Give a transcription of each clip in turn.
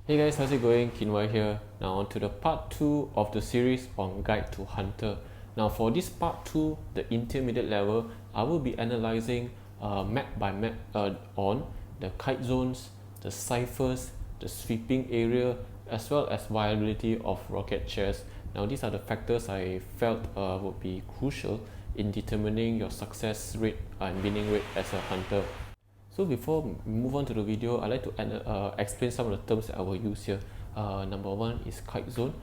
Hey guys, how's it going? Kinwai here. Now on to the part 2 of the series on Guide to Hunter. Now for this part 2, the intermediate level, I will be analysing map by map on the kite zones, the ciphers, the sweeping area, as well as viability of rocket chairs. Now these are the factors I felt would be crucial in determining your success rate and winning rate as a hunter. So before we move on to the video, I'd like to explain some of the terms that I will use here. Number one is kite zone.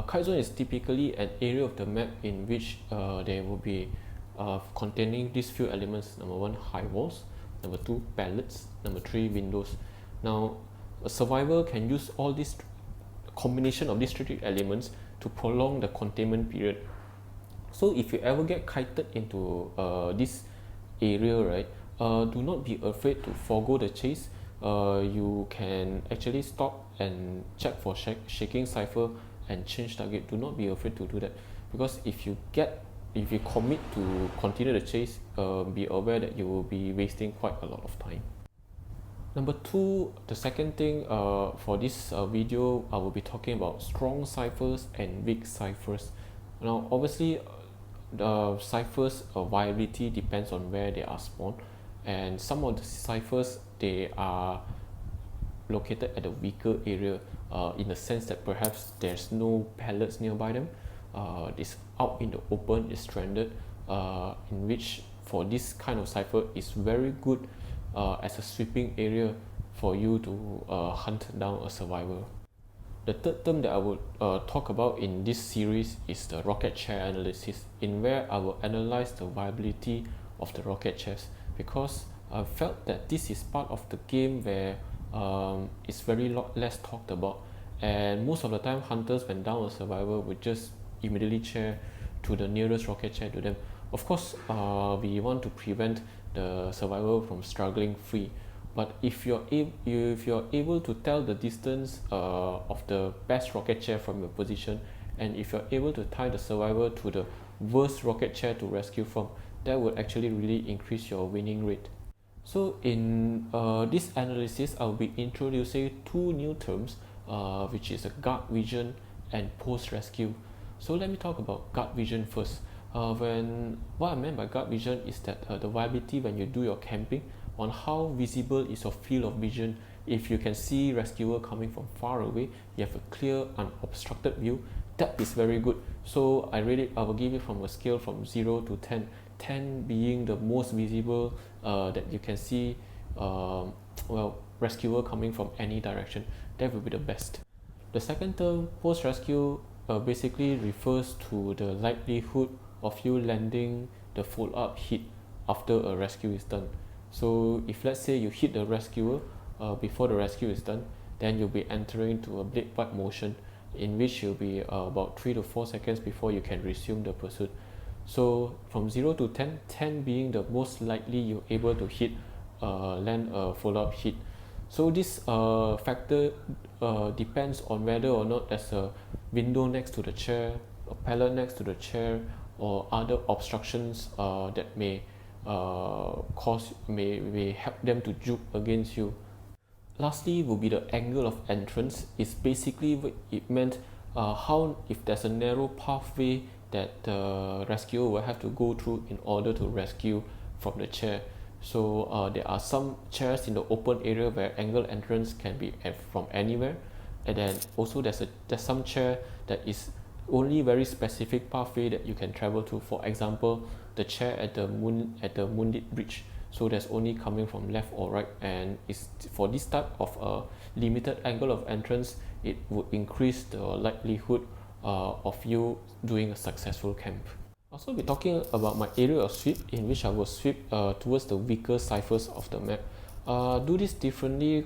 Kite zone is typically an area of the map in which there will be containing these few elements. Number one, high walls. Number two, pallets. Number three, windows. Now, a survivor can use all these combination of these three elements to prolong the containment period. So if you ever get kited into this area, right, do not be afraid to forego the chase. You can actually stop and check for shaking cipher and change target. Do not be afraid to do that, because if you commit to continue the chase, be aware that you will be wasting quite a lot of time. Number two, the second thing for this video, I will be talking about strong ciphers and weak ciphers. Now obviously the ciphers viability depends on where they are spawned, and some of the ciphers, they are located at a weaker area in the sense that perhaps there's no pallets nearby them. It's out in the open, it's stranded, in which for this kind of cipher is very good as a sweeping area for you to hunt down a survivor. The third term that I would talk about in this series is the rocket chair analysis, in where I will analyze the viability of the rocket chairs, because I felt that this is part of the game where it's very less talked about, and most of the time hunters, when down a survivor, would just immediately chair to the nearest rocket chair to them. Of course, we want to prevent the survivor from struggling free, but if you're able to tell the distance of the best rocket chair from your position, and if you're able to tie the survivor to the worst rocket chair to rescue from, that would actually really increase your winning rate. So in this analysis, I'll be introducing two new terms, which is a guard vision and post-rescue. So let me talk about guard vision first. What I meant by guard vision is that the viability when you do your camping, on how visible is your field of vision. If you can see rescuer coming from far away, you have a clear unobstructed view, that is very good. So I will give it from a scale from 0 to 10, 10 being the most visible, that you can see rescuer coming from any direction. That will be the best. The second term, post rescue, basically refers to the likelihood of you landing the follow-up hit after a rescue is done. So if let's say you hit the rescuer before the rescue is done, then you'll be entering to a blade wipe motion, in which you'll be about 3 to 4 seconds before you can resume the pursuit. So from 0 to 10, 10 being the most likely you're able to hit land a follow-up hit. So this factor depends on whether or not there's a window next to the chair, a pallet next to the chair, or other obstructions that may help them to juke against you. Lastly will be the angle of entrance. It's basically it meant how, if there's a narrow pathway that the rescuer will have to go through in order to rescue from the chair. So there are some chairs in the open area where angle entrance can be from anywhere, and then also there's some chair that is only very specific pathway that you can travel to. For example, the chair at the Moonlit bridge, so there's only coming from left or right, and it's for this type of limited angle of entrance, it would increase the likelihood of you doing a successful camp. I'll also be talking about my area of sweep, in which I will sweep towards the weaker ciphers of the map. Do this differently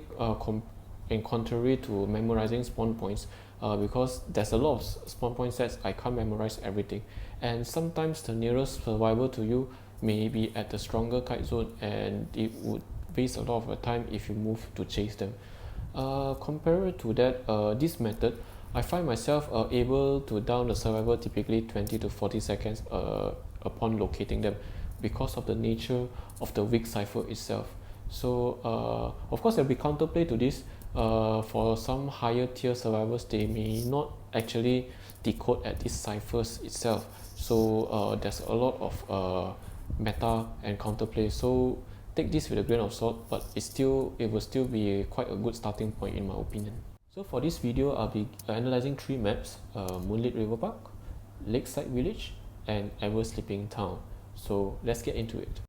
in contrary to memorizing spawn points, because there's a lot of spawn point sets. I can't memorize everything, and sometimes the nearest survivor to you may be at the stronger kite zone, and it would waste a lot of your time if you move to chase them. Compared to that, this method, I find myself able to down the survivor typically 20 to 40 seconds upon locating them, because of the nature of the weak cipher itself. So of course there'll be counterplay to this. For some higher tier survivors, they may not actually decode at these ciphers itself. So there's a lot of meta and counterplay. So take this with a grain of salt, but it will still be quite a good starting point in my opinion. So for this video, I'll be analyzing 3 maps: Moonlit River Park, Lakeside Village, and Eversleeping Town. So let's get into it.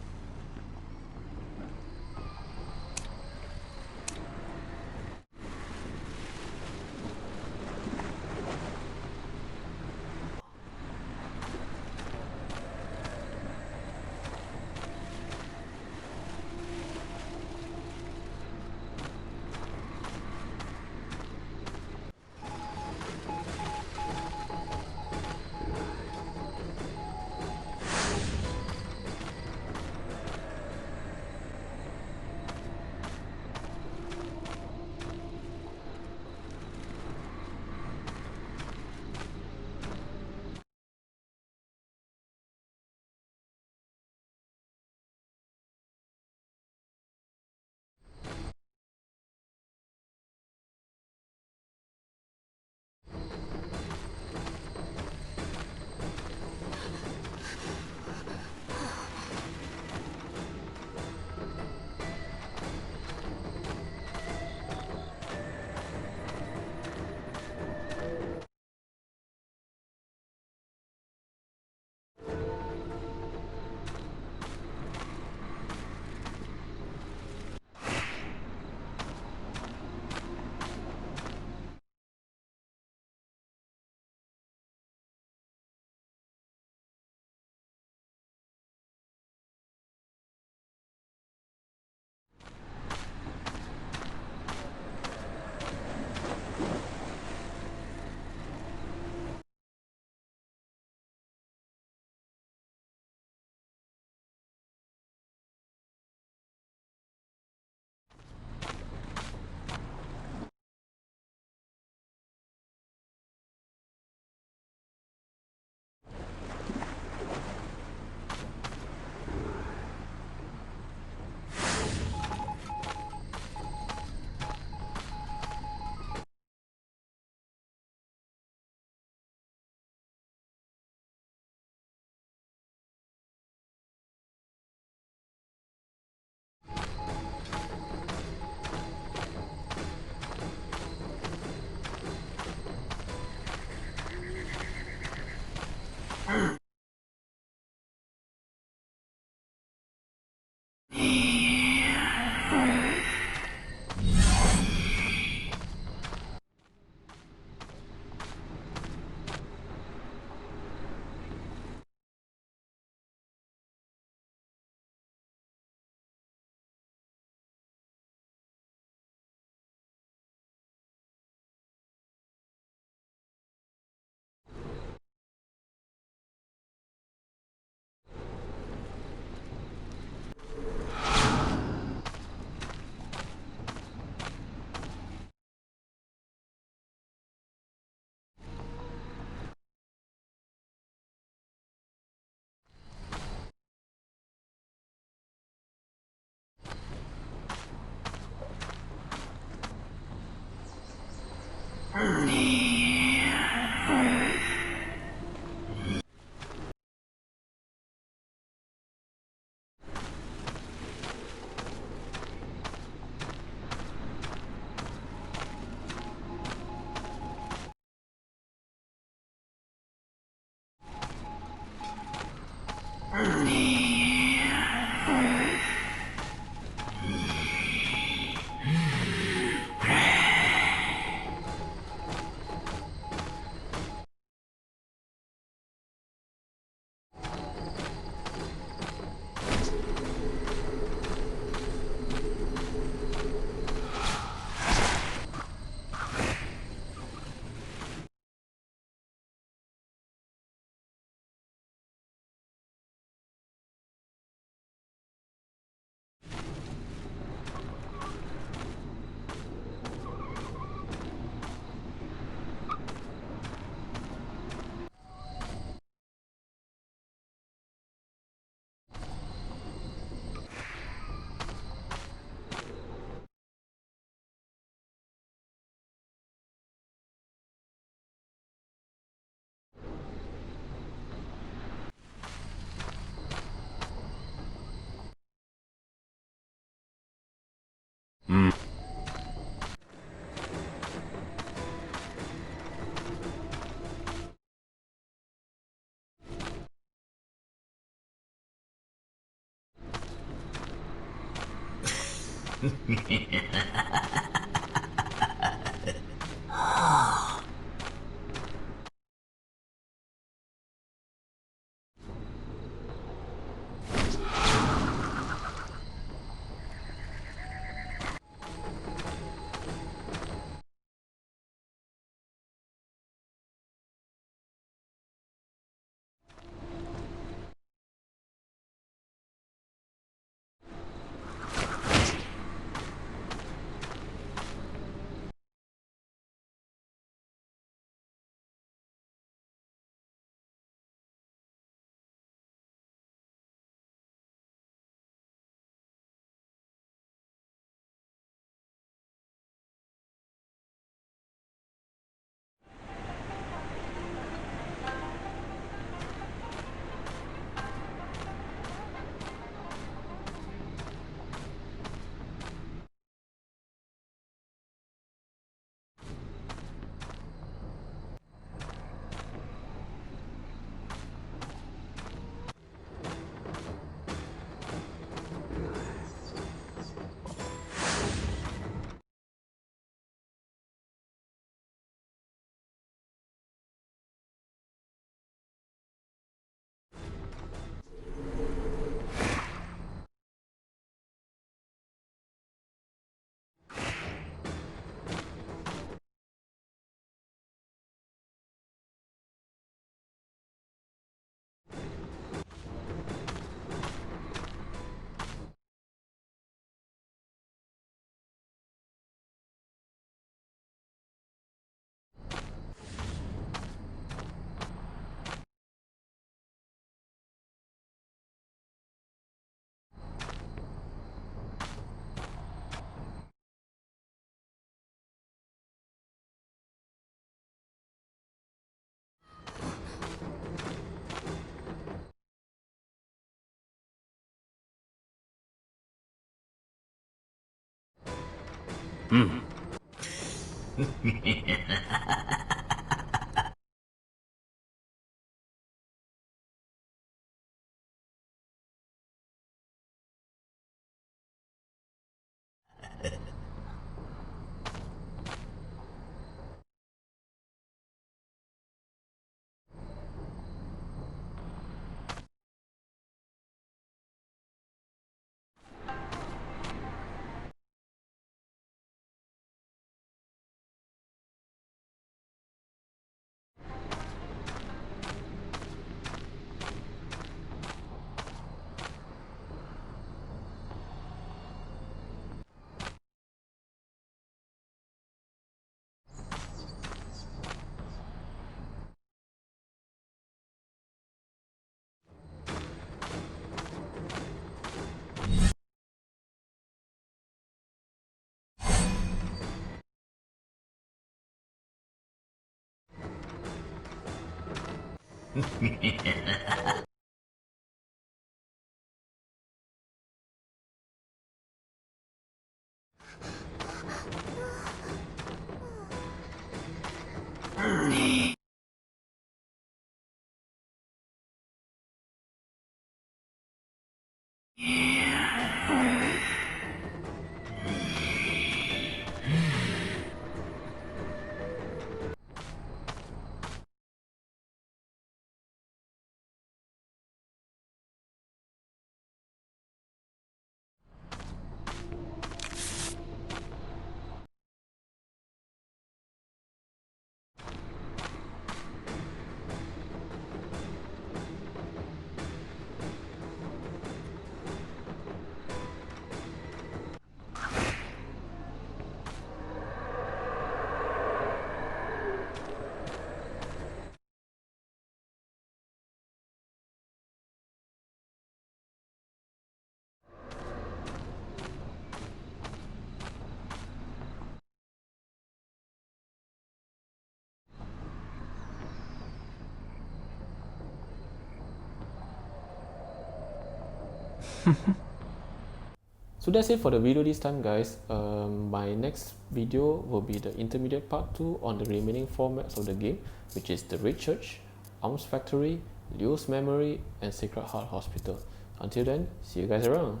So that's it for the video this time, guys. My next video will be the intermediate part 2 on the remaining 4 maps of the game, which is the Red Church, Arms Factory, Leo's Memory, and Sacred Heart Hospital. Until then, see you guys around.